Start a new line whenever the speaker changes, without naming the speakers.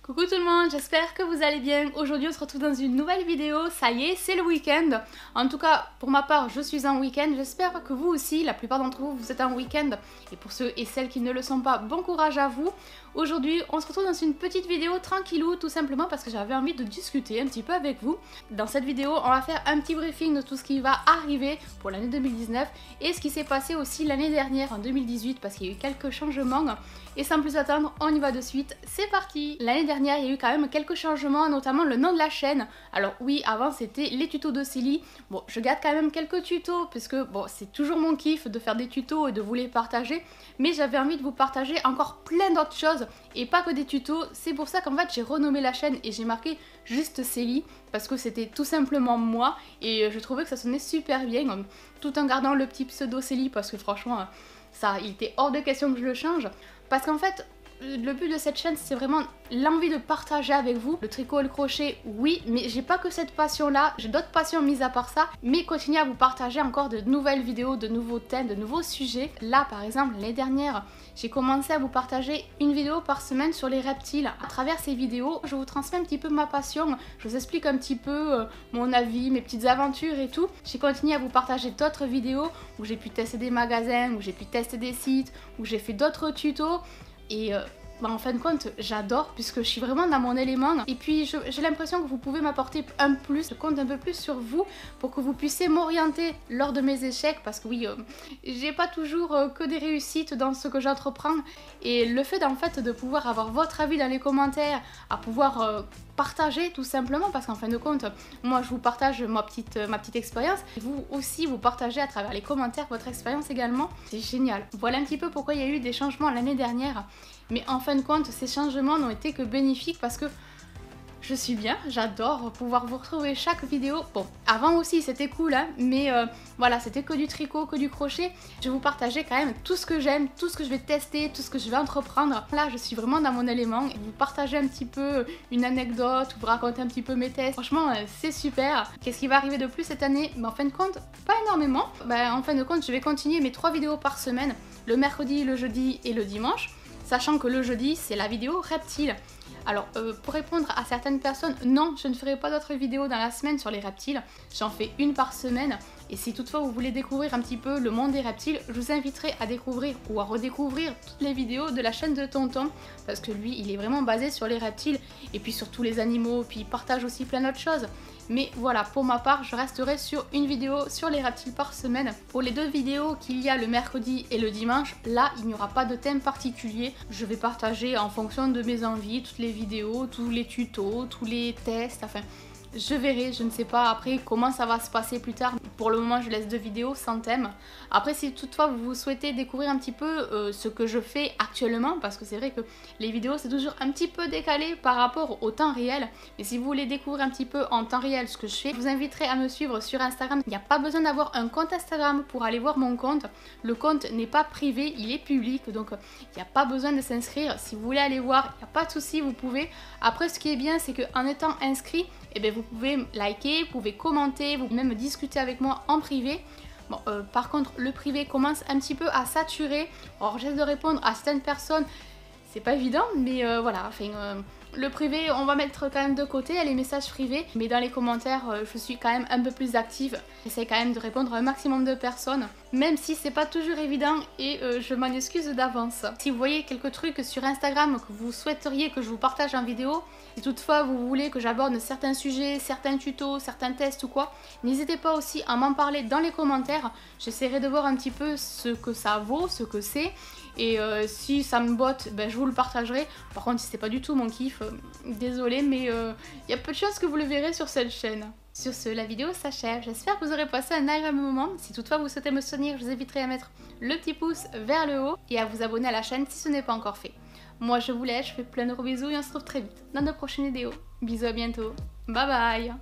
Coucou tout le monde, j'espère que vous allez bien. Aujourd'hui on se retrouve dans une nouvelle vidéo, ça y est, c'est le week-end. En tout cas, pour ma part, je suis en week-end, j'espère que vous aussi, la plupart d'entre vous, vous êtes en week-end. Et pour ceux et celles qui ne le sont pas, bon courage à vous. Aujourd'hui, on se retrouve dans une petite vidéo tranquillou, tout simplement parce que j'avais envie de discuter un petit peu avec vous. Dans cette vidéo, on va faire un petit briefing de tout ce qui va arriver pour l'année 2019 et ce qui s'est passé aussi l'année dernière, en 2018, parce qu'il y a eu quelques changements. Et sans plus attendre, on y va de suite, c'est parti! L'année dernière, il y a eu quand même quelques changements, notamment le nom de la chaîne. Alors oui, avant c'était les tutos de Célie. Bon, je garde quand même quelques tutos, parce que bon, c'est toujours mon kiff de faire des tutos et de vous les partager. Mais j'avais envie de vous partager encore plein d'autres choses, et pas que des tutos. C'est pour ça qu'en fait, j'ai renommé la chaîne et j'ai marqué juste Célie, parce que c'était tout simplement moi, et je trouvais que ça sonnait super bien, tout en gardant le petit pseudo Célie, parce que franchement, ça, il était hors de question que je le change. Parce qu'en fait, le but de cette chaîne, c'est vraiment l'envie de partager avec vous. Le tricot et le crochet, oui, mais j'ai pas que cette passion-là, j'ai d'autres passions mises à part ça, mais continuer à vous partager encore de nouvelles vidéos, de nouveaux thèmes, de nouveaux sujets. Là, par exemple, l'année dernière, j'ai commencé à vous partager une vidéo par semaine sur les reptiles. À travers ces vidéos, je vous transmets un petit peu ma passion, je vous explique un petit peu mon avis, mes petites aventures et tout. J'ai continué à vous partager d'autres vidéos où j'ai pu tester des magasins, où j'ai pu tester des sites, où j'ai fait d'autres tutos. Et en fin de compte, j'adore puisque je suis vraiment dans mon élément. Et puis j'ai l'impression que vous pouvez m'apporter un plus, je compte un peu plus sur vous pour que vous puissiez m'orienter lors de mes échecs. Parce que oui, j'ai pas toujours que des réussites dans ce que j'entreprends. Et le fait en fait de pouvoir avoir votre avis dans les commentaires, à pouvoir partager tout simplement, parce qu'en fin de compte, moi je vous partage ma petite expérience. Et vous aussi, vous partagez à travers les commentaires votre expérience également. C'est génial. Voilà un petit peu pourquoi il y a eu des changements l'année dernière. Mais en fin de compte, ces changements n'ont été que bénéfiques parce que je suis bien, j'adore pouvoir vous retrouver chaque vidéo. Bon, avant aussi c'était cool, hein, mais voilà, c'était que du tricot, que du crochet. Je vais vous partager quand même tout ce que j'aime, tout ce que je vais tester, tout ce que je vais entreprendre. Là, je suis vraiment dans mon élément. Vous partager un petit peu une anecdote, vous raconter un petit peu mes tests. Franchement, c'est super. Qu'est-ce qui va arriver de plus cette année? En fin de compte, pas énormément. En fin de compte, je vais continuer mes 3 vidéos par semaine, le mercredi, le jeudi et le dimanche. Sachant que le jeudi, c'est la vidéo reptiles. Alors, pour répondre à certaines personnes, non, je ne ferai pas d'autres vidéos dans la semaine sur les reptiles. J'en fais une par semaine. Et si toutefois vous voulez découvrir un petit peu le monde des reptiles, je vous inviterai à découvrir ou à redécouvrir toutes les vidéos de la chaîne de Tonton. Parce que lui, il est vraiment basé sur les reptiles et puis sur tous les animaux. Puis il partage aussi plein d'autres choses. Mais voilà, pour ma part, je resterai sur une vidéo sur les reptiles par semaine. Pour les 2 vidéos qu'il y a le mercredi et le dimanche, là, il n'y aura pas de thème particulier. Je vais partager en fonction de mes envies toutes les vidéos, tous les tutos, tous les tests, enfin... Je verrai, je ne sais pas après comment ça va se passer plus tard. Pour le moment, je laisse 2 vidéos sans thème. Après, si toutefois vous souhaitez découvrir un petit peu ce que je fais actuellement, parce que c'est vrai que les vidéos c'est toujours un petit peu décalé par rapport au temps réel. Mais si vous voulez découvrir un petit peu en temps réel ce que je fais, je vous inviterai à me suivre sur Instagram. Il n'y a pas besoin d'avoir un compte Instagram pour aller voir mon compte. Le compte n'est pas privé, il est public, donc il n'y a pas besoin de s'inscrire. Si vous voulez aller voir, il n'y a pas de souci, vous pouvez. Après, ce qui est bien, c'est qu'en étant inscrit, eh bien, vous pouvez liker, vous pouvez commenter, vous pouvez même discuter avec moi en privé. Bon, par contre, le privé commence un petit peu à saturer. Alors, j'essaie de répondre à certaines personnes, c'est pas évident, mais voilà, enfin... Le privé, on va mettre quand même de côté les messages privés, mais dans les commentaires, je suis quand même un peu plus active. J'essaie quand même de répondre à un maximum de personnes, même si c'est pas toujours évident et je m'en excuse d'avance. Si vous voyez quelques trucs sur Instagram que vous souhaiteriez que je vous partage en vidéo, si toutefois vous voulez que j'aborde certains sujets, certains tutos, certains tests ou quoi, n'hésitez pas aussi à m'en parler dans les commentaires. J'essaierai de voir un petit peu ce que ça vaut, ce que c'est. Et si ça me botte, je vous le partagerai. Par contre, si c'est pas du tout mon kiff, désolé, mais il y a peu de choses que vous le verrez sur cette chaîne. Sur ce, la vidéo s'achève. J'espère que vous aurez passé un agréable moment. Si toutefois vous souhaitez me soutenir, je vous inviterai à mettre le petit pouce vers le haut et à vous abonner à la chaîne si ce n'est pas encore fait. Moi, je vous laisse, je fais plein de gros bisous et on se retrouve très vite dans de prochaines vidéos. Bisous, à bientôt. Bye bye.